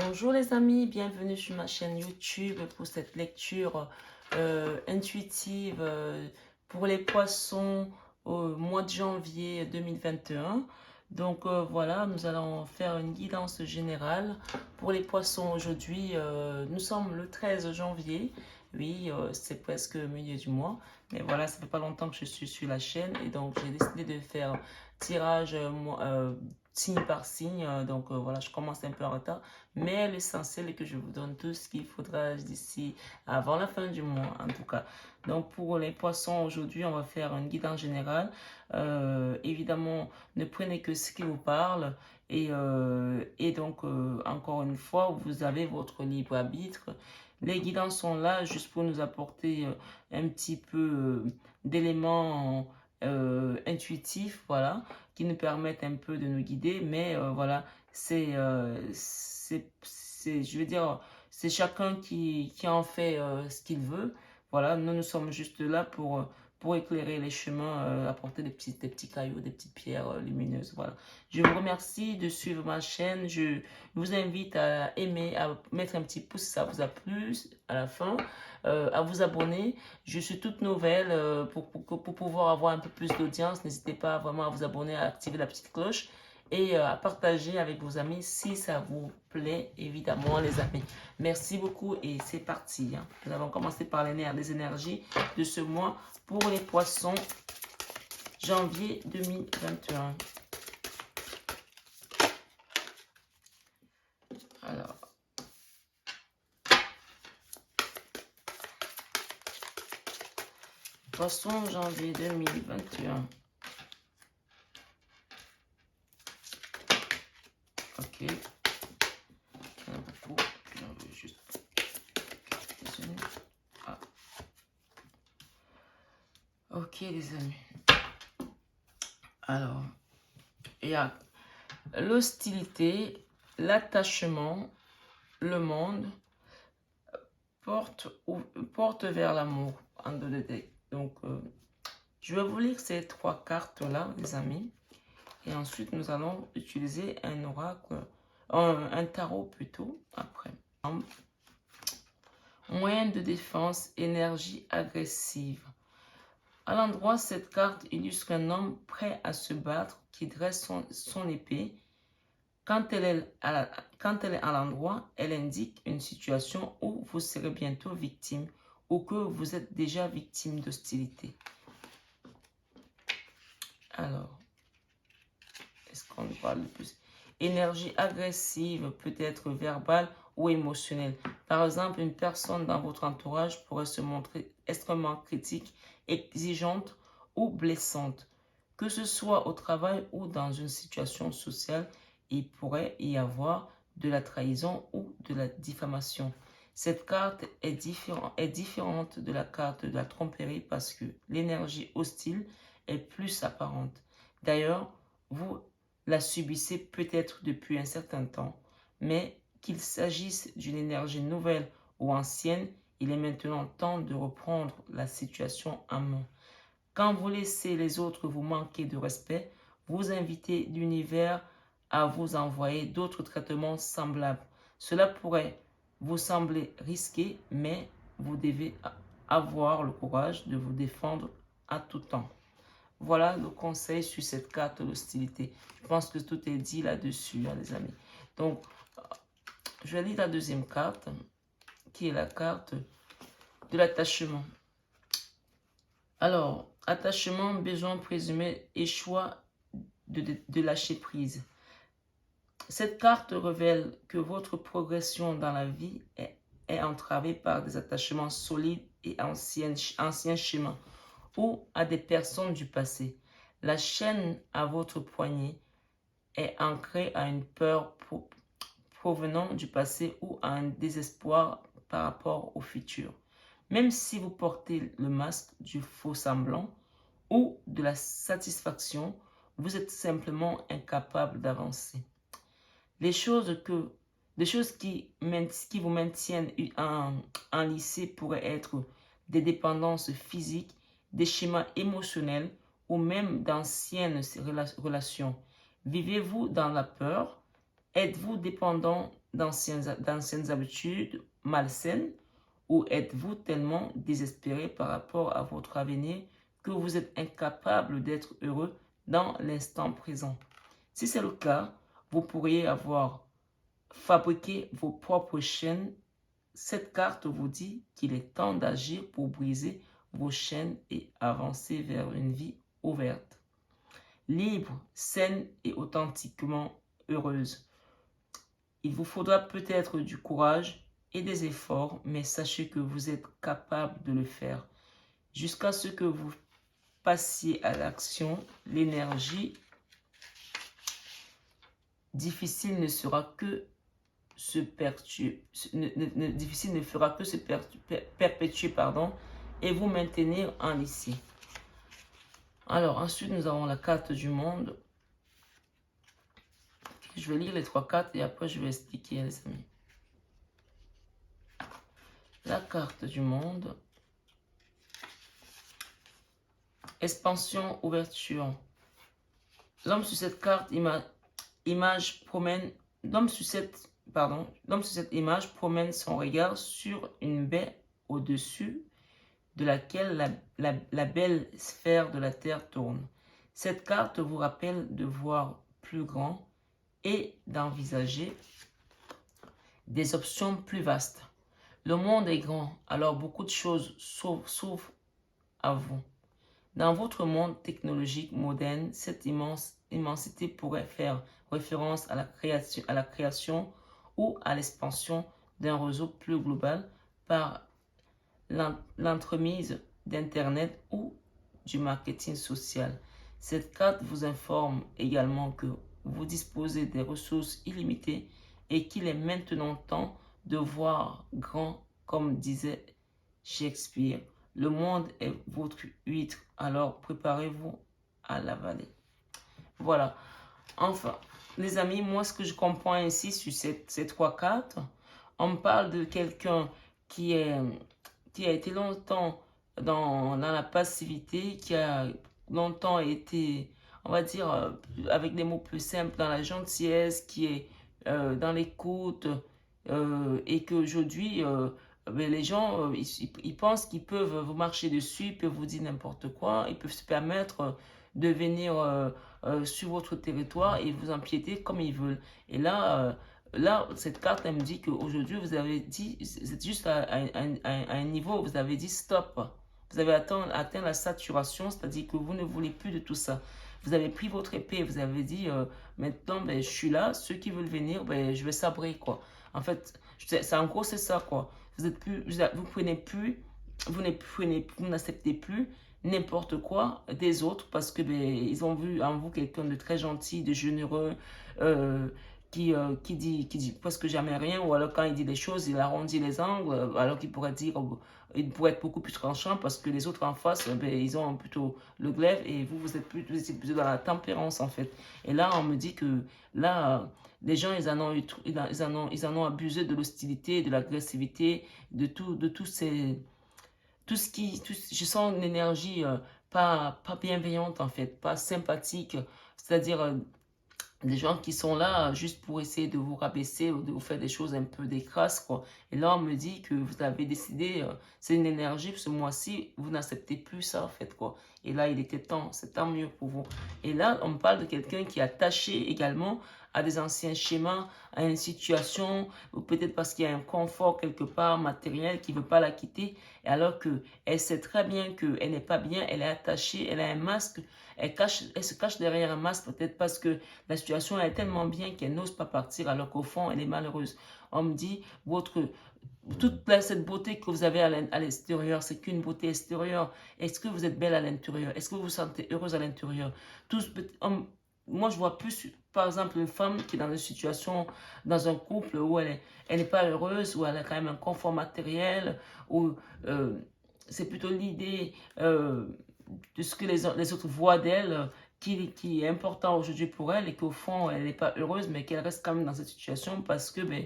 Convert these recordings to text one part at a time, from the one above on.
Bonjour les amis, bienvenue sur ma chaîne YouTube pour cette lecture intuitive pour les poissons au mois de janvier 2021. Donc voilà, nous allons faire une guidance générale pour les poissons aujourd'hui. Nous sommes le 13 janvier, oui, c'est presque le milieu du mois. Mais voilà, ça fait pas longtemps que je suis sur la chaîne et donc j'ai décidé de faire tirage signe par signe. Donc voilà, je commence un peu en retard. Mais l'essentiel est que je vous donne tout ce qu'il faudra d'ici avant la fin du mois, en tout cas. Donc, pour les poissons, aujourd'hui, on va faire une guidance générale. Évidemment, ne prenez que ce qui vous parle. Et donc, encore une fois, vous avez votre libre arbitre. Les guidances sont là juste pour nous apporter un petit peu d'éléments intuitifs, voilà, qui nous permettent un peu de nous guider. Mais voilà, je veux dire, c'est chacun qui en fait ce qu'il veut. Voilà, nous sommes juste là pour éclairer les chemins, apporter des petits cailloux, des petites pierres lumineuses. Voilà. Je vous remercie de suivre ma chaîne. Je vous invite à aimer, à mettre un petit pouce si ça vous a plu à la fin, à vous abonner. Je suis toute nouvelle pour pouvoir avoir un peu plus d'audience. N'hésitez pas vraiment à vous abonner, à activer la petite cloche et à partager avec vos amis si ça vous plaît, évidemment, les amis. Merci beaucoup et c'est parti. Nous allons commencer par les énergies de ce mois pour les poissons, janvier 2021. Alors, poisson, janvier 2021. Ok. Il y en a beaucoup. J'en veux juste. Ah. Ok, les amis. Alors, il y a l'hostilité, l'attachement, le monde, porte vers l'amour. Donc, je vais vous lire ces trois cartes-là, les amis. Et ensuite, nous allons utiliser un oracle, un tarot plutôt, après. Moyen de défense, énergie agressive. À l'endroit, cette carte illustre un homme prêt à se battre qui dresse son épée. Quand elle est à l'endroit, elle indique une situation où vous serez bientôt victime ou que vous êtes déjà victime d'hostilité. Alors, est-ce qu'on parle de plus? Énergie agressive peut être verbale ou émotionnelle. Par exemple, une personne dans votre entourage pourrait se montrer extrêmement critique, exigeante ou blessante. Que ce soit au travail ou dans une situation sociale, il pourrait y avoir de la trahison ou de la diffamation. Cette carte est différente de la carte de la tromperie parce que l'énergie hostile est plus apparente. D'ailleurs, vous la subissez peut-être depuis un certain temps, mais qu'il s'agisse d'une énergie nouvelle ou ancienne, il est maintenant temps de reprendre la situation en main. Quand vous laissez les autres vous manquer de respect, vous invitez l'univers à vous envoyer d'autres traitements semblables. Cela pourrait vous sembler risqué, mais vous devez avoir le courage de vous défendre à tout temps. Voilà le conseil sur cette carte de l'hostilité. Je pense que tout est dit là-dessus, les amis. Donc, je vais lire la deuxième carte, qui est la carte de l'attachement. Alors, attachement, besoin présumé et choix de lâcher prise. Cette carte révèle que votre progression dans la vie est entravée par des attachements solides et anciens schémas ou à des personnes du passé. La chaîne à votre poignet est ancrée à une peur provenant du passé ou à un désespoir par rapport au futur. Même si vous portez le masque du faux semblant ou de la satisfaction, vous êtes simplement incapable d'avancer. Les choses qui vous maintiennent enlissés pourraient être des dépendances physiques, des schémas émotionnels ou même d'anciennes relations. Vivez-vous dans la peur Êtes-vous dépendant d'anciennes habitudes malsaines ou êtes-vous tellement désespéré par rapport à votre avenir que vous êtes incapable d'être heureux dans l'instant présent? Si c'est le cas, vous pourriez avoir fabriqué vos propres chaînes. Cette carte vous dit qu'il est temps d'agir pour briser vos chaînes et avancer vers une vie ouverte, libre, saine et authentiquement heureuse. Il vous faudra peut-être du courage et des efforts, mais sachez que vous êtes capable de le faire. Jusqu'à ce que vous passiez à l'action, l'énergie difficile ne sera que se difficile ne fera que se perpétuer, pardon, et vous maintenir en ici. Alors, ensuite, nous avons la carte du monde. Je vais lire les 3 cartes et après, je vais expliquer, les amis. La carte du monde. Expansion, ouverture. L'homme sur cette carte, image promène... L'homme sur cette image promène son regard sur une baie au-dessus de laquelle la belle sphère de la Terre tourne. Cette carte vous rappelle de voir plus grand et d'envisager des options plus vastes. Le monde est grand, alors beaucoup de choses s'ouvrent à vous. Dans votre monde technologique moderne, cette immensité pourrait faire référence à la création ou à l'expansion d'un réseau plus global par l'entremise d'Internet ou du marketing social. Cette carte vous informe également que vous disposez des ressources illimitées et qu'il est maintenant temps de voir grand, comme disait Shakespeare. Le monde est votre huître, alors préparez-vous à l'avaler. Voilà. Enfin, les amis, moi, ce que je comprends ici sur ces 3 cartes, on me parle de quelqu'un qui a été longtemps dans la passivité, qui a longtemps été, on va dire, avec des mots plus simples, dans la gentillesse, qui est dans l'écoute, et qu'aujourd'hui, les gens, ils pensent qu'ils peuvent vous marcher dessus, ils peuvent vous dire n'importe quoi, ils peuvent se permettre de venir sur votre territoire et vous empiéter comme ils veulent. Et là, cette carte, elle me dit qu'aujourd'hui, vous avez dit, c'est juste à un niveau, vous avez dit stop. Vous avez atteint la saturation, c'est-à-dire que vous ne voulez plus de tout ça. Vous avez pris votre épée, vous avez dit, maintenant, ben, je suis là, ceux qui veulent venir, ben, je vais sabrer, quoi. En fait, en gros, c'est ça, quoi. Vous prenez plus, vous n'acceptez plus n'importe quoi des autres parce que ben, ils ont vu en vous quelqu'un de très gentil, de généreux, qui dit presque jamais rien, ou alors quand il dit des choses, il arrondit les angles, alors qu'il pourrait dire, il pourrait être beaucoup plus tranchant parce que les autres en face, ben, ils ont plutôt le glaive et vous êtes plutôt dans la tempérance en fait. Et là, on me dit que là, les gens, ils en ont abusé de l'hostilité, de l'agressivité, de tout ces... je sens une énergie pas bienveillante en fait, pas sympathique, c'est-à-dire des gens qui sont là juste pour essayer de vous rabaisser ou de vous faire des choses un peu décrasses, quoi. Et là, on me dit que vous avez décidé, c'est une énergie, ce mois-ci, vous n'acceptez plus ça, en fait, quoi. Et là, il était temps, c'est tant mieux pour vous. Et là, on parle de quelqu'un qui est attaché également à des anciens schémas, à une situation, ou peut-être parce qu'il y a un confort quelque part matériel qui ne veut pas la quitter, et alors qu'elle sait très bien qu'elle n'est pas bien, elle est attachée, elle a un masque, elle se cache derrière un masque, peut-être parce que la situation est tellement bien qu'elle n'ose pas partir, alors qu'au fond, elle est malheureuse. On me dit, cette beauté que vous avez à l'extérieur, c'est qu'une beauté extérieure. Est-ce que vous êtes belle à l'intérieur? Est-ce que vous vous sentez heureuse à l'intérieur? Moi, je vois plus, par exemple, une femme qui est dans une situation, dans un couple où elle n'est pas heureuse, où elle a quand même un confort matériel, où c'est plutôt l'idée de ce que les autres voient d'elle qui est important aujourd'hui pour elle et qu'au fond, elle n'est pas heureuse, mais qu'elle reste quand même dans cette situation parce que ben,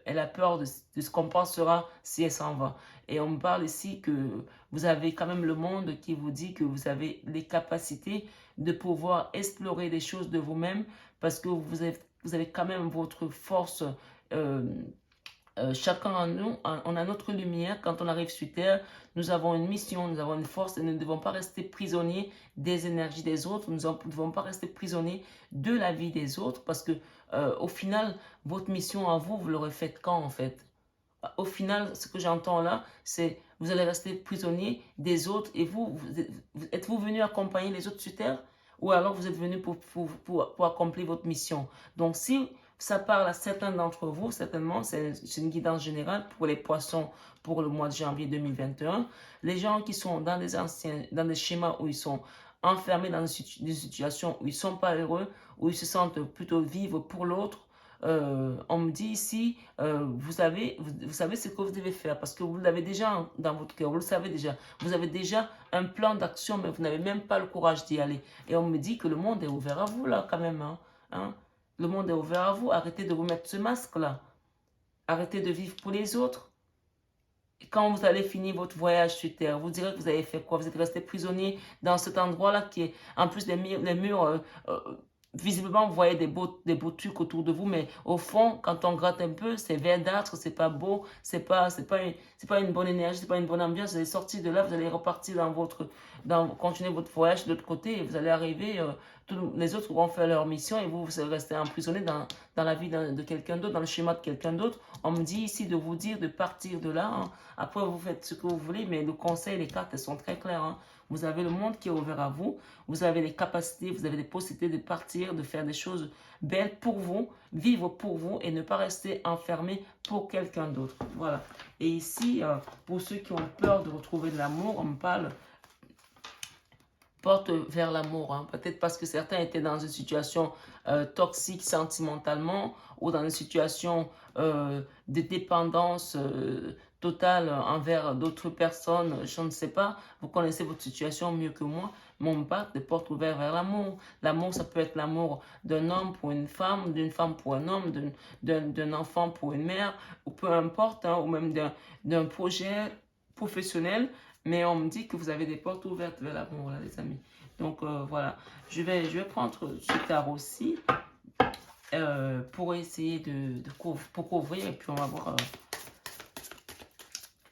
elle a peur de ce qu'on pensera si elle s'en va. Et on me parle ici que vous avez quand même le monde qui vous dit que vous avez les capacités de pouvoir explorer des choses de vous-même parce que vous êtes vous avez quand même votre force. Chacun en nous, on a notre lumière. Quand on arrive sur Terre, nous avons une mission, nous avons une force et nous ne devons pas rester prisonniers des énergies des autres. Nous ne devons pas rester prisonniers de la vie des autres parce que au final, votre mission à vous, vous l'aurez faite quand en fait? Au final, ce que j'entends là, c'est vous allez rester prisonnier des autres et êtes-vous venu accompagner les autres sur Terre ou alors vous êtes venu pour accomplir votre mission? Donc si ça parle à certains d'entre vous, certainement, c'est une guidance générale pour les poissons pour le mois de janvier 2021. Les gens qui sont dans dans des schémas où ils sont enfermés dans des situations où ils ne sont pas heureux, où ils se sentent plutôt vivre pour l'autre, on me dit ici, vous savez ce que vous devez faire parce que vous l'avez déjà dans votre cœur, vous le savez déjà. Vous avez déjà un plan d'action, mais vous n'avez même pas le courage d'y aller. Et on me dit que le monde est ouvert à vous là quand même. Hein. Le monde est ouvert à vous. Arrêtez de vous mettre ce masque-là. Arrêtez de vivre pour les autres. Et quand vous allez finir votre voyage sur Terre, vous direz que vous avez fait quoi? Vous êtes resté prisonnier dans cet endroit-là qui est, en plus des les murs, visiblement, vous voyez des beaux trucs autour de vous, mais au fond, quand on gratte un peu, c'est verdâtre, c'est pas beau, c'est pas une bonne énergie, c'est pas une bonne ambiance. Vous allez sortir de là, vous allez repartir continuer votre voyage de l'autre côté et vous allez arriver, les autres vont faire leur mission et vous allez rester emprisonné dans la vie de quelqu'un d'autre, dans le schéma de quelqu'un d'autre. On me dit ici de vous dire de partir de là. Hein. Après, vous faites ce que vous voulez, mais le conseil, les cartes, elles sont très claires. Hein. Vous avez le monde qui est ouvert à vous. Vous avez les capacités, vous avez les possibilités de partir, de faire des choses belles pour vous, vivre pour vous et ne pas rester enfermé pour quelqu'un d'autre. Voilà. Et ici, pour ceux qui ont peur de retrouver de l'amour, on me parle porte vers l'amour. Hein. Peut-être parce que certains étaient dans une situation toxique sentimentalement ou dans une situation de dépendance totale envers d'autres personnes. Je ne sais pas. Vous connaissez votre situation mieux que moi. Mon parle de porte ouverte vers l'amour. L'amour, ça peut être l'amour d'un homme pour une femme, d'une femme pour un homme, d'un enfant pour une mère, ou peu importe, hein, ou même d'un projet professionnel. Mais on me dit que vous avez des portes ouvertes vers l'amour, là, les amis. Donc, voilà. Je vais prendre ce tarot-ci pour essayer pour couvrir. Et puis, on va voir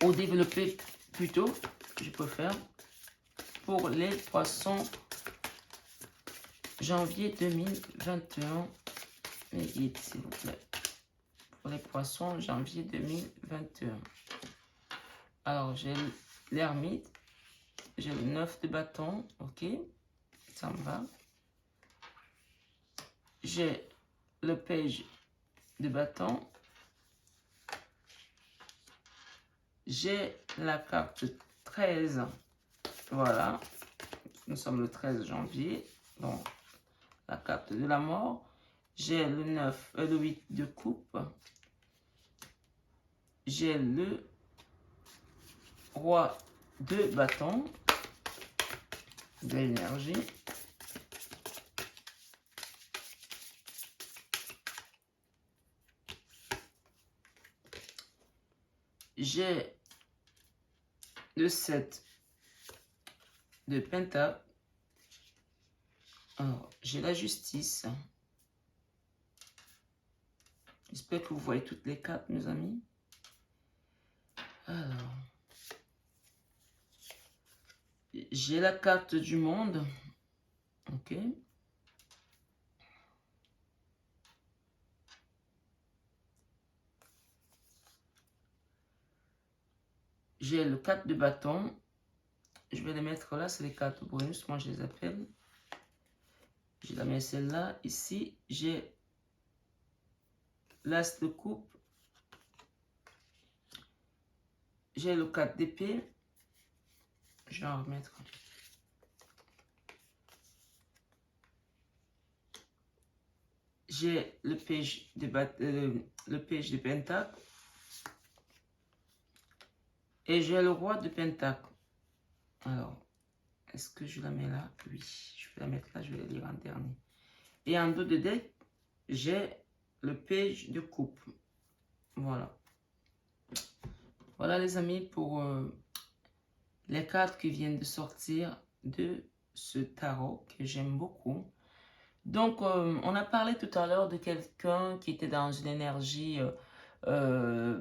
ou développer plutôt, je préfère, pour les poissons janvier 2021. Mes guides, s'il vous plaît. Pour les poissons janvier 2021. Alors, j'ai l'ermite. J'ai le 9 de bâton, ok, ça me va. J'ai le page de bâton. J'ai la carte 13, voilà. Nous sommes le 13 janvier, donc la carte de la mort. J'ai le 8 de coupe. J'ai le roi de bâton. De l'énergie. J'ai le 7 de pentacle. Alors, j'ai la justice. J'espère que vous voyez toutes les cartes, mes amis. Alors, j'ai la carte du monde. Ok. J'ai le 4 de bâton. Je vais les mettre là, c'est les cartes bonus, moi je les appelle. Je la mets celle-là. Ici, j'ai l'as de coupe. J'ai le 4 d'épée. Je vais en remettre. J'ai le page de pentacle. Et j'ai le roi de pentacle. Alors, est-ce que je la mets là? Oui, je vais la mettre là, je vais la lire en dernier. Et en dos de deck, j'ai le page de coupe. Voilà. Voilà les amis pour les cartes qui viennent de sortir de ce tarot que j'aime beaucoup. Donc, on a parlé tout à l'heure de quelqu'un qui était dans une énergie euh,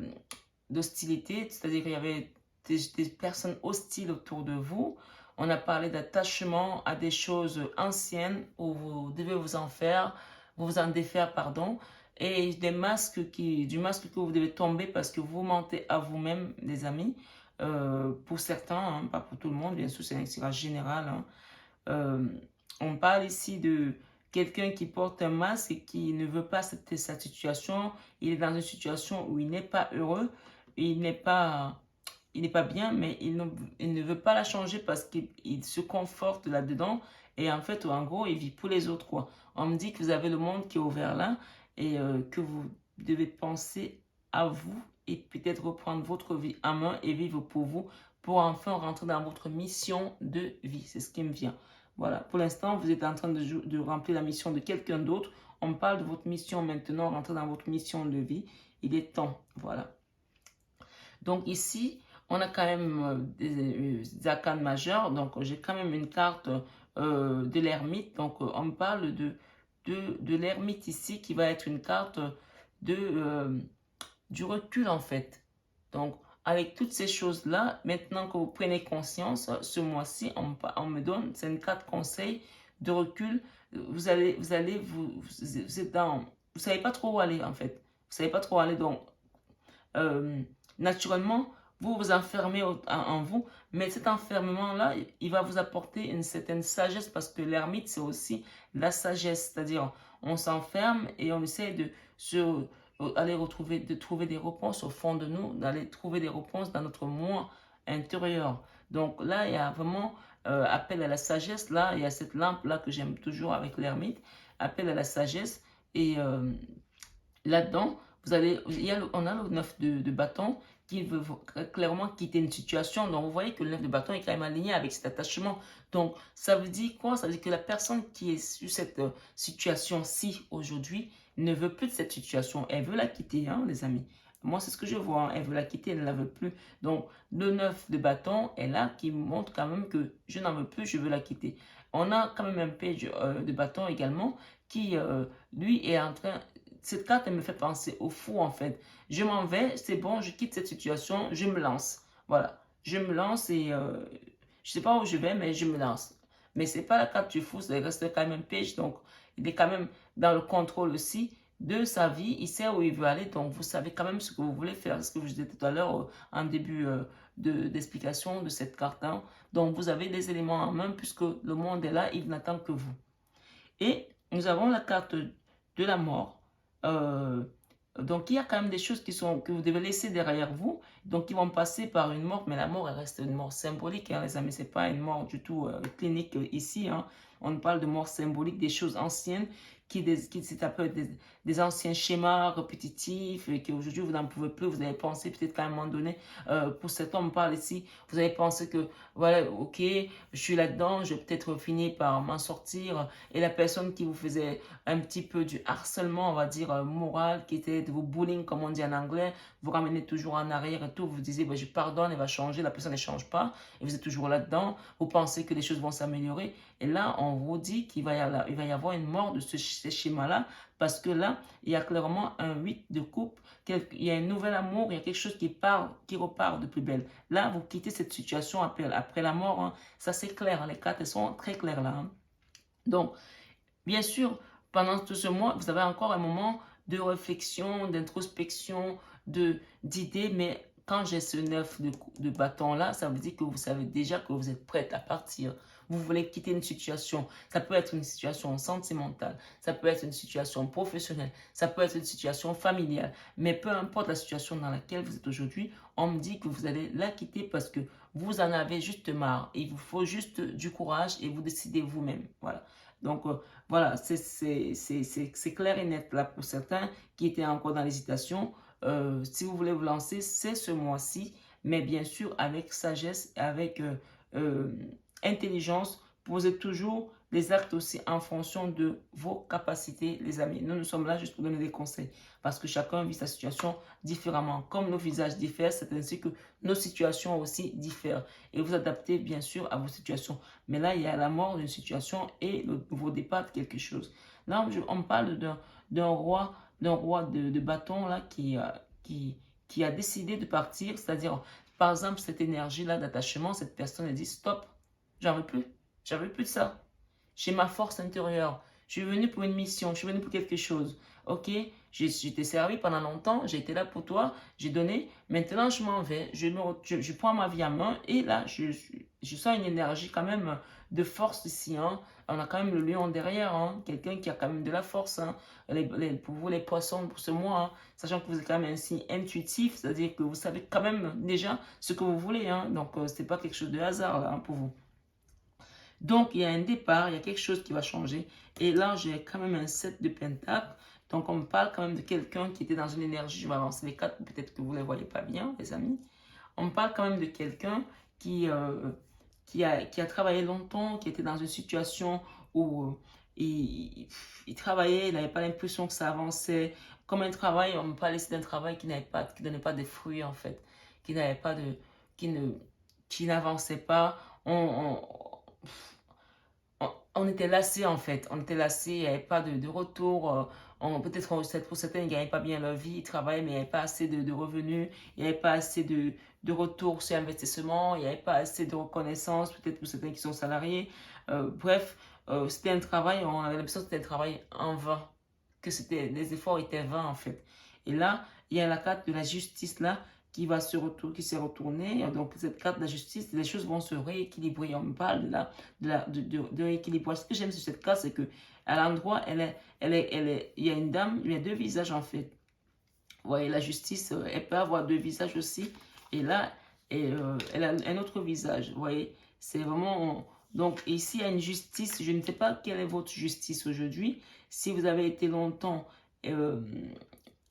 d'hostilité, c'est-à-dire qu'il y avait des personnes hostiles autour de vous. On a parlé d'attachement à des choses anciennes où vous devez vous en faire, vous en défaire, pardon, et du masque que vous devez tomber parce que vous mentez à vous-même, les amis. Pour certains, hein, pas pour tout le monde, bien sûr, c'est un tirage général, hein. Euh, on parle ici de quelqu'un qui porte un masque et qui ne veut pas accepter sa situation. Il est dans une situation où il n'est pas heureux, il n'est pas, il n'est pas bien, mais il ne veut pas la changer parce qu'il se conforte là-dedans. Et en fait, en gros, il vit pour les autres, quoi. On me dit que vous avez le monde qui est ouvert là et que vous devez penser à vous et peut-être reprendre votre vie en main et vivre pour vous pour enfin rentrer dans votre mission de vie. C'est ce qui me vient. Voilà, pour l'instant, vous êtes en train de remplir la mission de quelqu'un d'autre. On parle de votre mission maintenant, rentrer dans votre mission de vie. Il est temps, voilà. Donc ici, on a quand même des arcanes majeures. Donc j'ai quand même une carte de l'ermite. Donc on me parle de l'ermite ici qui va être une carte du recul en fait. Donc avec toutes ces choses-là, maintenant que vous prenez conscience, ce mois-ci, on me donne, c'est une carte conseil de recul. Vous êtes dans, vous savez pas trop où aller en fait. Vous savez pas trop où aller, donc euh, naturellement, vous vous enfermez en vous, mais cet enfermement-là, il va vous apporter une certaine sagesse parce que l'ermite, c'est aussi la sagesse, c'est-à-dire on s'enferme et on essaie aller de trouver des réponses au fond de nous, d'aller trouver des réponses dans notre moi intérieur. Donc là, il y a vraiment appel à la sagesse. Là, il y a cette lampe-là que j'aime toujours avec l'ermite, appel à la sagesse. Et là-dedans, on a le 9 de bâton qui veut clairement quitter une situation. Donc, vous voyez que le 9 de bâton est quand même aligné avec cet attachement. Donc, ça veut dire quoi? Ça veut dire que la personne qui est sur cette situation-ci aujourd'hui ne veut plus de cette situation. Elle veut la quitter, hein, les amis. Moi, c'est ce que je vois, hein. Elle veut la quitter, elle ne la veut plus. Donc, le 9 de bâton est là qui montre quand même que je n'en veux plus, je veux la quitter. On a quand même un page de bâton également qui, lui, est en train cette carte, elle me fait penser au fou, en fait. Je m'en vais, c'est bon, je quitte cette situation, je me lance. Voilà. Je me lance et je sais pas où je vais, mais je me lance. Mais c'est pas la carte du fou, c'est reste quand même un pêche. Donc, il est quand même dans le contrôle aussi de sa vie. Il sait où il veut aller. Donc, vous savez quand même ce que vous voulez faire. Ce que je disais tout à l'heure en début d'explication de cette carte-là. Donc, vous avez des éléments en main puisque le monde est là, il n'attend que vous. Et nous avons la carte de la mort. Euh, donc, il y a quand même des choses que vous devez laisser derrière vous, donc qui vont passer par une mort, mais la mort, elle reste une mort symbolique, hein, les amis, c'est pas une mort du tout clinique ici, hein. On parle de mort symbolique, des choses anciennes, c'est un peu des anciens schémas répétitifs, et qu'aujourd'hui, vous n'en pouvez plus, vous avez pensé peut-être qu'à un moment donné, pour cet homme, on parle ici, vous avez pensé que, voilà, ok, je suis là-dedans, je vais peut-être finir par m'en sortir, et la personne qui vous faisait un petit peu du harcèlement, on va dire, moral, qui était de vous bullying, comme on dit en anglais, vous ramenez toujours en arrière et tout, vous disiez, bah, je pardonne, elle va changer, la personne ne change pas, et vous êtes toujours là-dedans, vous pensez que les choses vont s'améliorer, et là, on vous dit qu'il va y avoir une mort de ce schéma-là, parce que là, il y a clairement un 8 de coupe, il y a un nouvel amour, il y a quelque chose qui repart de plus belle. Là, vous quittez cette situation après la mort, hein. Ça c'est clair, hein. Les cartes elles sont très claires là, hein. Donc, bien sûr, pendant tout ce mois, vous avez encore un moment de réflexion, d'introspection, d'idées, mais quand j'ai ce 9 de bâton là, ça veut dire que vous savez déjà que vous êtes prête à partir. Vous voulez quitter une situation. Ça peut être une situation sentimentale, ça peut être une situation professionnelle, ça peut être une situation familiale. Mais peu importe la situation dans laquelle vous êtes aujourd'hui, on me dit que vous allez la quitter parce que vous en avez juste marre. Il vous faut juste du courage et vous décidez vous-même. Voilà. Donc, voilà, c'est clair et net là pour certains qui étaient encore dans l'hésitation. Si vous voulez vous lancer, c'est ce mois-ci, mais bien sûr avec sagesse, avec euh, intelligence. Posez toujours les actes aussi en fonction de vos capacités, les amis. Nous sommes là juste pour donner des conseils parce que chacun vit sa situation différemment. Comme nos visages diffèrent, c'est ainsi que nos situations aussi diffèrent. Et vous adaptez bien sûr à vos situations. Mais là, il y a la mort d'une situation et le nouveau départ de quelque chose. Là, on parle d'un roi, de bâton là, qui a décidé de partir. C'est-à-dire, par exemple, cette énergie-là d'attachement, cette personne a dit stop, j'en veux plus. J'en veux plus de ça. J'ai ma force intérieure. Je suis venu pour une mission, je suis venu pour quelque chose. Ok, je t'ai servi pendant longtemps, j'ai été là pour toi, j'ai donné. Maintenant, je m'en vais, je prends ma vie en main et là, je sens une énergie quand même de force ici. Hein. On a quand même le lion derrière, hein. Quelqu'un qui a quand même de la force. Hein. Pour vous, les poissons, pour ce mois, hein. Sachant que vous êtes quand même un signe intuitif, c'est-à-dire que vous savez quand même déjà ce que vous voulez. Hein. Donc, ce n'est pas quelque chose de hasard là, hein, pour vous. Donc, il y a un départ, il y a quelque chose qui va changer. Et là, j'ai quand même un 7 de pentacle. Donc, on me parle quand même de quelqu'un qui était dans une énergie. Je vais avancer les cartes, peut-être que vous ne les voyez pas bien, les amis. On me parle quand même de quelqu'un qui a travaillé longtemps, qui était dans une situation où il travaillait, il n'avait pas l'impression que ça avançait. Comme un travail, on me parlait d'un travail qui qui donnait pas de fruits, en fait. Qui n'avait pas de, qui ne, qui n'avançait pas. On était lassés en fait, on était lassés, il n'y avait pas de retour. Peut-être pour certains, ils ne gagnaient pas bien leur vie, ils travaillaient, mais il n'y avait pas assez de revenus, il n'y avait pas assez de retour sur investissement, il n'y avait pas assez de reconnaissance, peut-être pour certains qui sont salariés. Bref, c'était un travail, on avait l'impression que c'était un travail en vain, que les efforts étaient vains en fait. Et là, il y a la carte de la justice là qui s'est retournée. Donc, cette carte de la justice, les choses vont se rééquilibrer. On me parle de rééquilibrage. Ce que j'aime sur cette carte, c'est que à l'endroit, il y a une dame, il y a deux visages en fait. Vous voyez, la justice, elle peut avoir deux visages aussi. Et là, elle a un autre visage. Vous voyez, c'est vraiment... Donc, ici, il y a une justice. Je ne sais pas quelle est votre justice aujourd'hui. Si vous avez été longtemps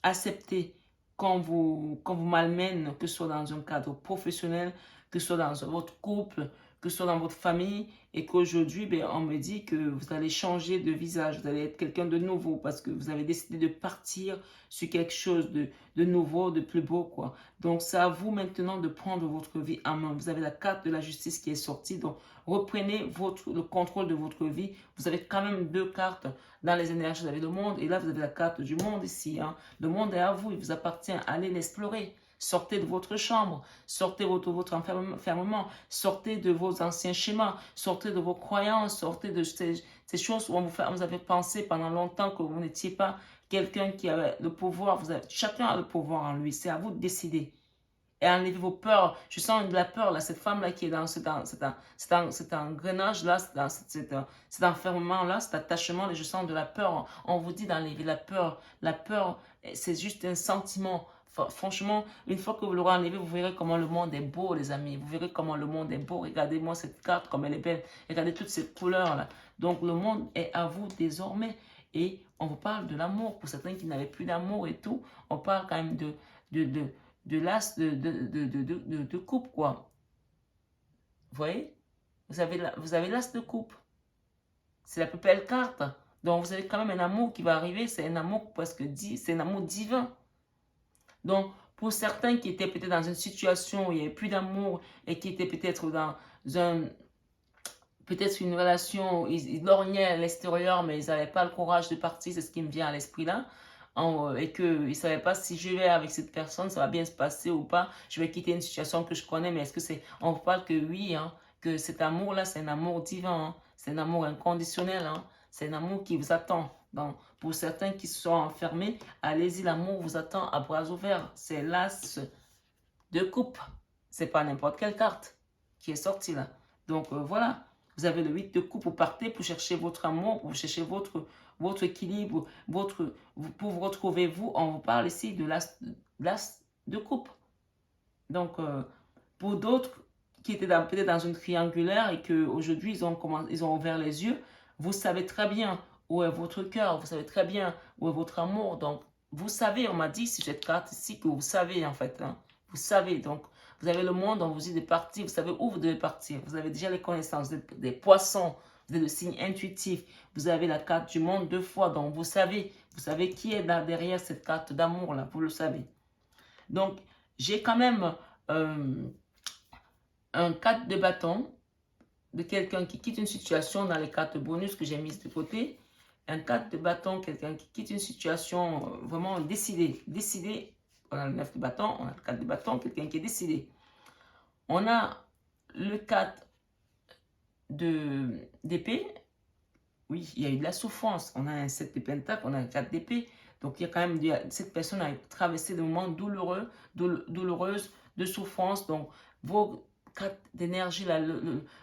accepté quand vous malmène, que ce soit dans un cadre professionnel, que ce soit dans votre couple, que ce soit dans votre famille, et qu'aujourd'hui, ben, on me dit que vous allez changer de visage, vous allez être quelqu'un de nouveau, parce que vous avez décidé de partir sur quelque chose de nouveau, de plus beau, quoi. Donc, c'est à vous maintenant de prendre votre vie en main. Vous avez la carte de la justice qui est sortie, donc reprenez le contrôle de votre vie. Vous avez quand même deux cartes dans les énergies, vous avez le monde, et là, vous avez la carte du monde ici. Hein. Le monde est à vous, il vous appartient, allez l'explorer. Sortez de votre chambre, sortez de votre enfermement, sortez de vos anciens schémas, sortez de vos croyances, sortez de ces choses où vous avez pensé pendant longtemps que vous n'étiez pas quelqu'un qui avait le pouvoir. Chacun a le pouvoir en lui, c'est à vous de décider. Et enlevez vos peurs. Je sens de la peur, là, cette femme-là qui est dans cet engrenage-là, cet enfermement-là, cet attachement, je sens de la peur. On vous dit d'enlever la peur. La peur, c'est juste un sentiment. Franchement, une fois que vous l'aurez enlevé, vous verrez comment le monde est beau, les amis. Vous verrez comment le monde est beau. Regardez-moi cette carte, comme elle est belle. Regardez toutes ces couleurs-là. Donc, le monde est à vous désormais. Et on vous parle de l'amour. Pour certains qui n'avaient plus d'amour et tout, on parle quand même de l'as de coupe, quoi. Vous voyez? Vous avez l'as de coupe. C'est la plus belle carte. Donc, vous avez quand même un amour qui va arriver. C'est un amour presque dit, c'est un amour divin. Donc, pour certains qui étaient peut-être dans une situation où il n'y avait plus d'amour et qui étaient peut-être dans peut-être une relation, ils lorgnaient à l'extérieur, mais ils n'avaient pas le courage de partir, c'est ce qui me vient à l'esprit là. Et qu'ils ne savaient pas si je vais avec cette personne, ça va bien se passer ou pas. Je vais quitter une situation que je connais, mais est-ce que c'est... On parle que oui, hein, que cet amour-là, c'est un amour divin, hein, c'est un amour inconditionnel, hein, c'est un amour qui vous attend. Donc, pour certains qui sont enfermés, allez-y, l'amour vous attend à bras ouverts. C'est l'as de coupe. C'est pas n'importe quelle carte qui est sortie là. Donc, voilà. Vous avez le 8 de coupe, vous partez pour chercher votre amour, pour chercher votre équilibre, pour vous retrouver vous. On vous parle ici de l'as de coupe. Donc, pour d'autres qui étaient peut-être dans une triangulaire et qu'aujourd'hui, ils ont ouvert les yeux, vous savez très bien où est votre cœur, vous savez très bien où est votre amour. Donc, vous savez, on m'a dit sur cette carte ici que vous savez en fait. Hein, vous savez, donc, vous avez le monde, on vous dit de partir, vous savez où vous devez partir. Vous avez déjà les connaissances des poissons, vous êtes le signe intuitif. Vous avez la carte du monde deux fois, donc vous savez qui est derrière cette carte d'amour là, vous le savez. Donc, j'ai quand même un 4 de bâton de quelqu'un qui quitte une situation dans les cartes bonus que j'ai mises de côté. Un 4 de bâton, quelqu'un qui quitte une situation vraiment décidée. Décidé, on a le 9 de bâton, on a le 4 de bâton, quelqu'un qui est décidé. On a le 4 d'épée. Oui, il y a eu de la souffrance. On a un 7 de pentacle, on a un 4 d'épée. Donc, il y a quand même, cette personne a traversé des moments douloureux, douloureuses, de souffrance. Donc, vos 4 d'énergie, là,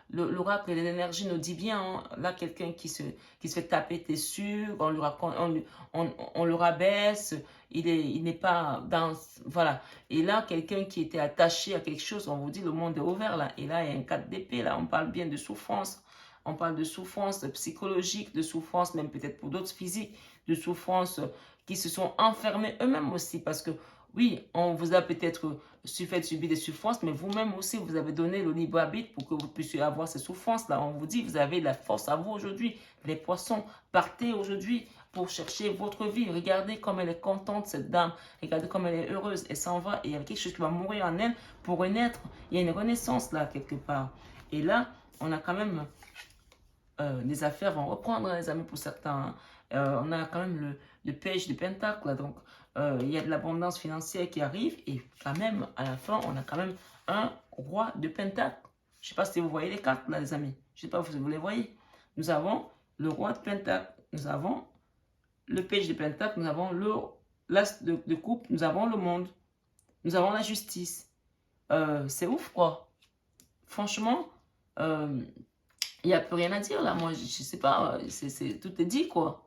l'oracle de l'énergie nous dit bien, hein, là, quelqu'un qui se fait taper dessus, on le rabaisse, il n'est pas dans, voilà. Et là, quelqu'un qui était attaché à quelque chose, on vous dit, le monde est ouvert, là. Et là, il y a un 4 d'épée, là, on parle bien de souffrance. On parle de souffrance psychologique, de souffrance même peut-être pour d'autres physiques, de souffrance qui se sont enfermés eux-mêmes aussi. Parce que oui, on vous a peut-être fait subir des souffrances, mais vous-même aussi, vous avez donné le libre arbitre pour que vous puissiez avoir ces souffrances-là. On vous dit, vous avez la force à vous aujourd'hui. Les poissons, partez aujourd'hui pour chercher votre vie. Regardez comme elle est contente, cette dame. Regardez comme elle est heureuse. Elle s'en va et il y a quelque chose qui va mourir en elle pour renaître. Il y a une renaissance là, quelque part. Et là, on a quand même... les affaires vont reprendre, les amis, pour certains. On a quand même le page de pentacle, là, donc il y a de l'abondance financière qui arrive, et quand même, à la fin, on a quand même un roi de pentacle. Je ne sais pas si vous voyez les cartes, là, les amis. Je ne sais pas si vous les voyez. Nous avons le roi de pentacle, nous avons le page de pentacle, nous avons l'as de coupe, nous avons le monde, nous avons la justice. C'est ouf, quoi. Franchement, il n'y a plus rien à dire là, moi je sais pas, tout est dit quoi.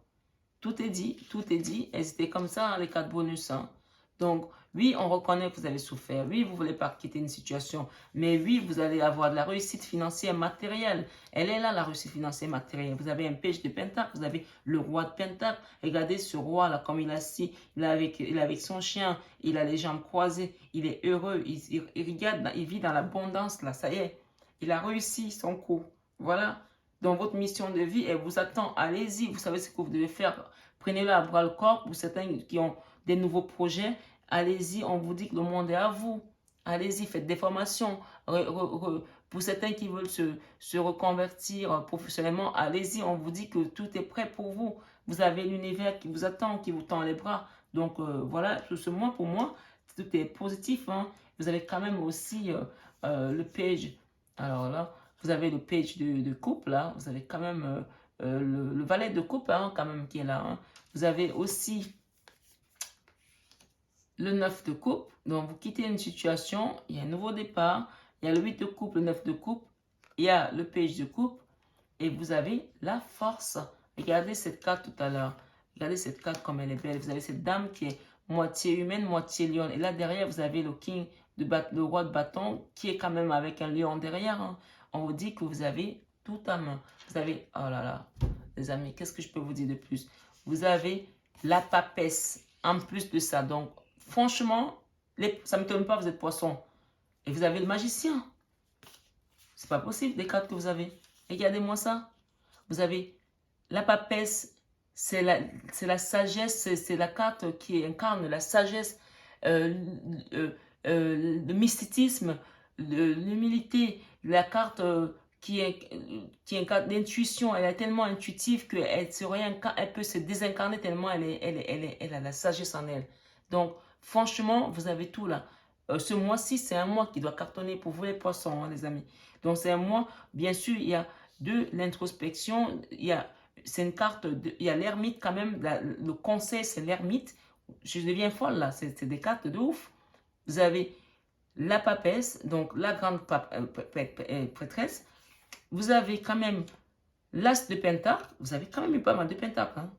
Tout est dit, et c'était comme ça les 4 bonus. Hein. Donc oui, on reconnaît que vous avez souffert, oui, vous ne voulez pas quitter une situation, mais oui, vous allez avoir de la réussite financière matérielle. Elle est là, la réussite financière matérielle. Vous avez un page de pentacle, vous avez le roi de pentacle. Regardez ce roi là, comme il est assis, il est avec son chien, il a les jambes croisées, il est heureux, il regarde, il vit dans l'abondance là, ça y est, il a réussi son coup. Voilà, dans votre mission de vie, elle vous attend. Allez-y, vous savez ce que vous devez faire. Prenez-le à bras le corps. Pour certains qui ont des nouveaux projets, allez-y, on vous dit que le monde est à vous. Allez-y, faites des formations. Pour certains qui veulent se reconvertir professionnellement, allez-y, on vous dit que tout est prêt pour vous. Vous avez l'univers qui vous attend, qui vous tend les bras. Donc voilà, tout ce mois, pour moi, tout est positif. Hein. Vous avez quand même aussi le page. Alors là, vous avez le page de coupe, là. Vous avez quand même le valet de coupe, hein, quand même, qui est là. Hein. Vous avez aussi le 9 de coupe. Donc, vous quittez une situation, il y a un nouveau départ. Il y a le 8 de coupe, le 9 de coupe. Il y a le page de coupe. Et vous avez la force. Regardez cette carte tout à l'heure. Regardez cette carte comme elle est belle. Vous avez cette dame qui est moitié humaine, moitié lion. Et là, derrière, vous avez le king, le roi de bâton, qui est quand même avec un lion derrière. Hein. On vous dit que vous avez tout à main. Vous avez, oh là là, les amis, qu'est-ce que je peux vous dire de plus? Vous avez la papesse en plus de ça. Donc, franchement, ça ne m'étonne pas, vous êtes poisson. Et vous avez le magicien. C'est pas possible, les cartes que vous avez. Regardez-moi ça. Vous avez la papesse, c'est la sagesse, c'est la carte qui incarne la sagesse, le mysticisme, l'humilité, la carte qui incarne l'intuition. Elle est tellement intuitive qu'elle elle peut se désincarner tellement elle a la sagesse en elle. Donc, franchement, vous avez tout là. Ce mois-ci, c'est un mois qui doit cartonner pour vous les poissons, hein, les amis. Donc, c'est un mois, bien sûr, il y a de l'introspection, c'est une carte, il y a l'ermite quand même, le conseil c'est l'ermite, je deviens folle là, c'est des cartes de ouf. Vous avez la papesse, donc la grande prêtresse, vous avez quand même l'as de pentacle, vous avez quand même eu pas mal de pentacles. Hein.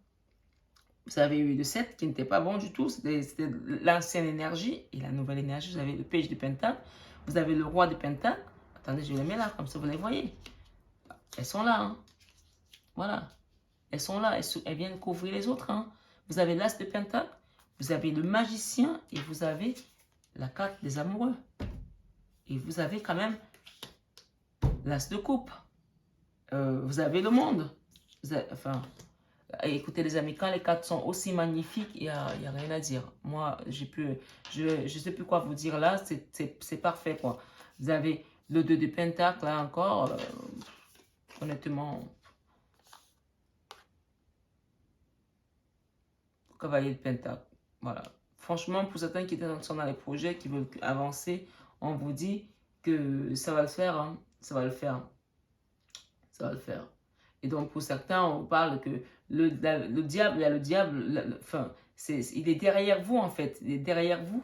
Vous avez eu le 7 qui n'était pas bon du tout, c'était l'ancienne énergie et la nouvelle énergie, vous avez le page de pentacle, vous avez le roi de pentacle, attendez je les mets là, comme ça vous les voyez. Elles sont là, hein. Voilà. Elles sont là, elles viennent couvrir les autres. Hein. Vous avez l'as de pentacle, vous avez le magicien et vous avez la carte des amoureux. Et vous avez quand même l'as de coupe. Vous avez le monde. Enfin, écoutez les amis, quand les cartes sont aussi magnifiques, il n'y a rien à dire. Moi, je ne sais plus quoi vous dire là, c'est parfait quoi. Vous avez le 2 de pentacle là encore. Honnêtement, cavalier de pentacle. Voilà. Franchement, pour certains qui sont dans les projets, qui veulent avancer, on vous dit que ça va le faire, hein. Ça va le faire. Ça va le faire. Et donc, pour certains, on parle que le diable, il y a le diable, enfin, il est derrière vous, en fait. Il est derrière vous.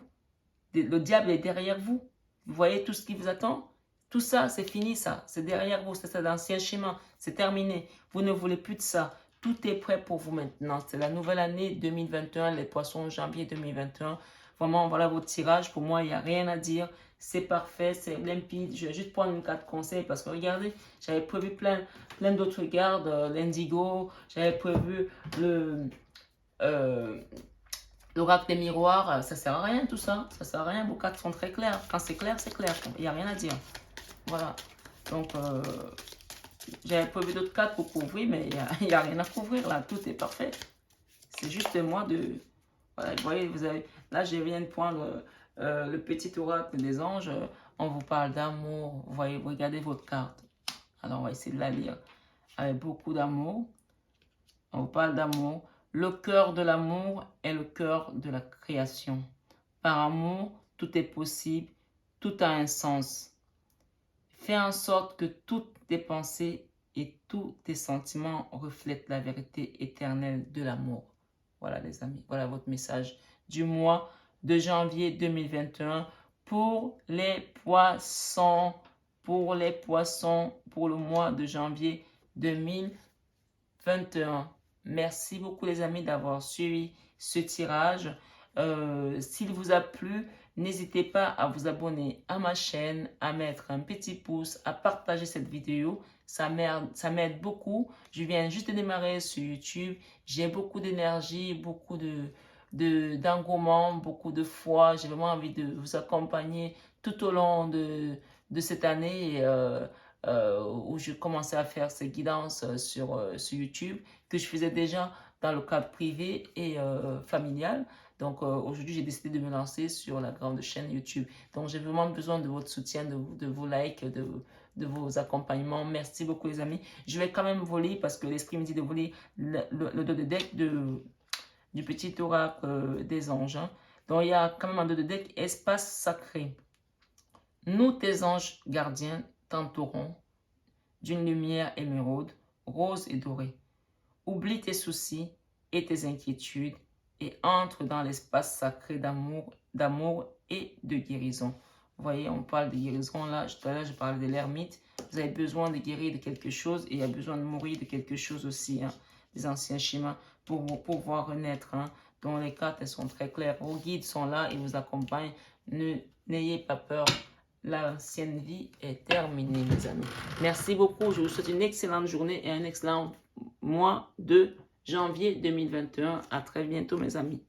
Le diable est derrière vous. Vous voyez tout ce qui vous attend? Tout ça, c'est fini, ça. C'est derrière vous. C'est l'ancien schéma. C'est terminé. Vous ne voulez plus de ça. Tout est prêt pour vous maintenant. C'est la nouvelle année 2021, les poissons, janvier 2021. Vraiment, voilà votre tirage. Pour moi, il n'y a rien à dire. C'est parfait, c'est limpide. Je vais juste prendre une carte conseil parce que regardez, j'avais prévu plein d'autres cartes, l'indigo, j'avais prévu l'oracle des miroirs. Ça sert à rien tout ça. Ça sert à rien. Vos cartes sont très claires. Quand c'est clair, c'est clair. Il n'y a rien à dire. Voilà. Donc, j'avais prévu d'autres cartes pour couvrir, mais il n'y a rien à couvrir là. Tout est parfait. C'est juste moi de... Voilà, vous voyez, là, je viens de prendre le petit oracle des anges. On vous parle d'amour. Vous voyez, regardez votre carte. Alors, on va essayer de la lire. Avec beaucoup d'amour. On vous parle d'amour. Le cœur de l'amour est le cœur de la création. Par amour, tout est possible. Tout a un sens. Fais en sorte que toutes tes pensées et tous tes sentiments reflètent la vérité éternelle de l'amour. Voilà les amis, voilà votre message du mois de janvier 2021 pour les poissons, pour le mois de janvier 2021. Merci beaucoup les amis d'avoir suivi ce tirage. S'il vous a plu, n'hésitez pas à vous abonner à ma chaîne, à mettre un petit pouce, à partager cette vidéo. Ça m'aide beaucoup. Je viens juste de démarrer sur YouTube. J'ai beaucoup d'énergie, beaucoup d'engouement, beaucoup de foi. J'ai vraiment envie de vous accompagner tout au long de cette année où je commençais à faire ces guidances sur YouTube que je faisais déjà dans le cadre privé et familial. Donc aujourd'hui, j'ai décidé de me lancer sur la grande chaîne YouTube. Donc j'ai vraiment besoin de votre soutien, de vos likes, de vos accompagnements. Merci beaucoup les amis. Je vais quand même vous lire parce que l'esprit me dit de vous lire le dos de deck du petit oracle des anges. Hein. Donc il y a quand même un dos de deck espace sacré. Nous, tes anges gardiens, t'entourons d'une lumière émeraude, rose et dorée. Oublie tes soucis et tes inquiétudes et entre dans l'espace sacré d'amour et de guérison. Vous voyez, on parle de guérison là. Tout à l'heure, je parlais de l'ermite. Vous avez besoin de guérir de quelque chose et il y a besoin de mourir de quelque chose aussi. Hein, des anciens schémas pour pouvoir renaître. Hein, dont les cartes, elles sont très claires. Vos guides sont là et vous accompagnent. N'ayez pas peur. L'ancienne vie est terminée, mes amis. Merci beaucoup. Je vous souhaite une excellente journée et un excellent mois de janvier 2021. À très bientôt, mes amis.